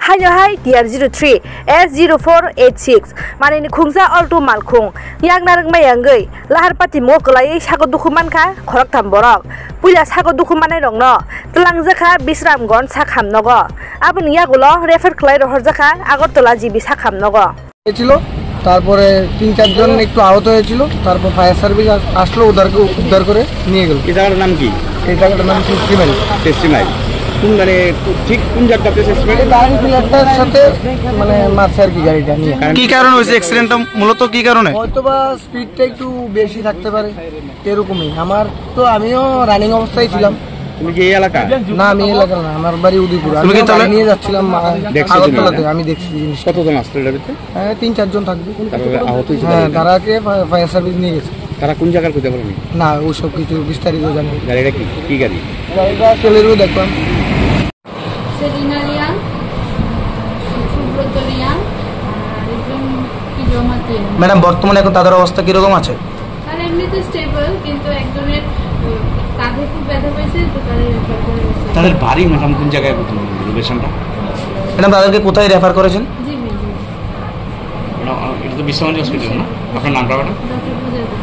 hai TR03 S0486 manini khungsa altu malkhung yang narang mayangai lahar pati mo kelai sago dukuman ka khorak tham borok puja sago dukumanai rong no tlang jakha Bisramgon sakham nogo abuni yagulo refer khlai rohor jakha Agartala jibi sakham nogo ছিল তারপরে ৩-৪ জন একটু আহত হয়েছিল তারপর fire service আসলো ওদেরকে উদ্ধার করে নিয়ে গেল। এই জায়গাটার নাম কি? এই জায়গাটার নাম টেস্টিমাইল। কোন মানে ঠিক কোন জায়গাটাতে টেস্টিমাইল? দাঁড়ান ফিলারটার সাথে মানে মারছে আর কি গাড়িটা নিয়ে। কি কারণে হয়েছে অ্যাক্সিডেন্টটা মূলত কি কারণে? হয়তোবা স্পিডটা একটু বেশি থাকতে পারে এরকমই। আমিও রানিং অবস্থায় ছিলাম। তুমি কি এই এলাকা? না আমি এই এলাকা না, আমার বাড়ি উদয়পুর। আমি গাড়ি নিয়ে যাচ্ছিলাম আগরতলাতে। আমি দেখছি জিনিস। কতজন আসলো এর ভিতরে? ৩-৪ জন থাকবে। আহত হয়েছে? হ্যাঁ, তারাকে ফায়ার সার্ভিস নিয়ে গেছে। তারা কোন জায়গার খুঁজে পারেনি? না ওসব কিছু বিস্তারিত জানি। গাড়িটা কি গাড়ি? গাড়িটা চলেরও দেখলাম। ম্যাডাম বর্তমানে এখন তাদের অবস্থা কিরকম আছে? আর এমনিতে স্টেবল, কিন্তু একজনের কাঁধে খুব ব্যথা পেয়েছে, তো তাদের বাড়ি ম্যাডাম কোন জায়গায় লোকেশনটা? ম্যাডাম তাদেরকে কোথায় রেফার করেছেন? জি জি এটা তো বিশ্বভারতী হসপিটাল না? আপনার নামটা? ডক্টর